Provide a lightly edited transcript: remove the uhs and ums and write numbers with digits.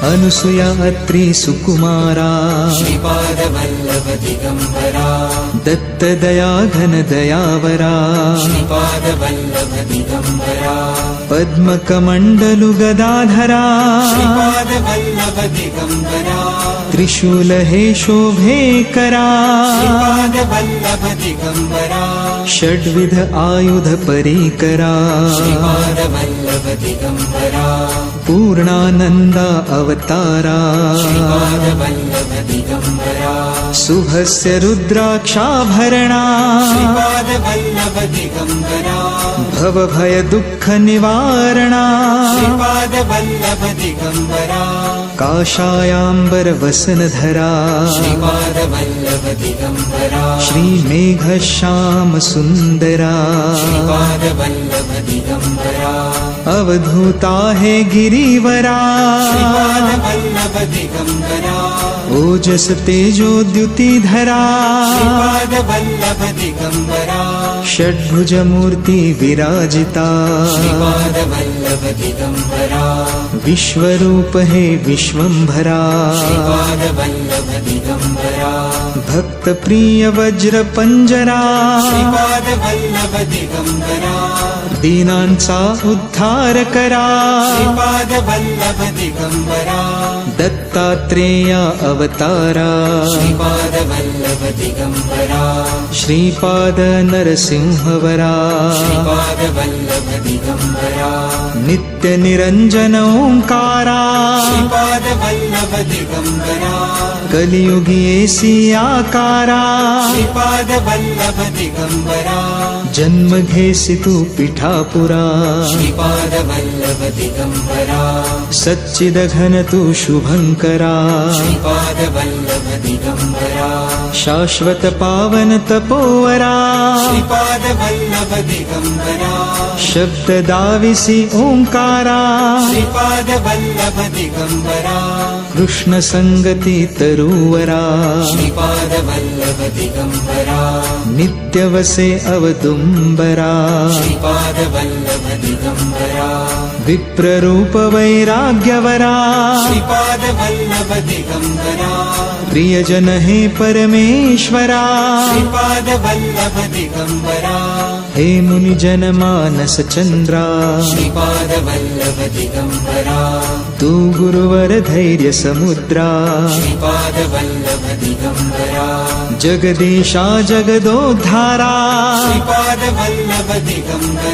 अनुसूया अत्री सुकुमारा श्रीपादवल्लभ दिगंबरा दत्तदया घन दयावरा श्रीपादवल्लभ दिगंबरा पद्मकमण्डलु गदाधरा श्रीपादवल्लभ दिगंबरा त्रिशूल हे शोभेकरा श्रीपादवल्लभ दिगंबरा षड्विध आयुध परीकरा श्रीपादवल्लभ दिगंबरा पूर्णानन्दा अवतारा श्रीपादवल्लभ दिगंबरा शुभस्य रुद्राक्षाभरणा श्रीपादवल्लभ दिगंबरा भवभय दुःख निवारणा श्रीपादवल्लभ दिगंबरा काषायाम्बर वसनधरा श्रीपादवल्लभ दिगंबरा श्रीमेघश्याम सुन्दरा श्रीपादवल्लभ दिगंबरा अवधूता हे गिरिवरा श्रीपादवल्लभ दिगंबरा ओजस तेजोद्युतिधरा श्रीपादवल्लभ दिगंबरा षड्भुज मूर्ति विराजिता श्रीपादवल्लभ दिगंबरा विश्वरूप हे विश्वंभरा श्रीपादवल्लभ दिगंबरा भक्त प्रिय वज्र पंजरा श्रीपादवल्लभ दिगंबरा दीनांचा उद्धार करा श्रीपादवल्लभ दिगंबरा दत्तात्रेया अवतारा श्रीपादवल्लभ दिगंबरा श्रीपाद नरसिंहवरा श्रीपादवल्लभ दिगंबरा नित्य निरंजन ओंकारा श्रीपादवल्लभ दिगंबरा कलियुगी ऐसी आकारा श्रीपादवल्लभ दिगंबरा जन्म घेसी तू पिठापुरा श्रीपादवल्लभ दिगंबरा सच्चिद घन तू शुभंकरा श्रीपादवल्लभ दिगंबरा शाश्वत पावन तपोवरा श्रीपादवल्लभ दिगंबरा शब्द दाविसी ओंकारा श्रीपादवल्लभ दिगंबरा कृष्ण संगती तरुवरा श्रीपादवल्लभ दिगंबरा नित्य वसे अवदुंबरा श्रीपादवल्लभ दिगंबरा विप्ररूप वैराग्यवरा श्रीपादवल्लभ दिगंबरा प्रियजन हे परमेश्वरा श्रीपादवल्लभ दिगंबरा हे मुनिजन मानस चंद्रा श्रीपादवल्लभ दिगंबरा तू गुरुवर धैर्य समुद्रा श्रीपादवल्लभ दिगंबरा जगदीशा जगदोद्धारा श्रीपादवल्लभ दिगंबरा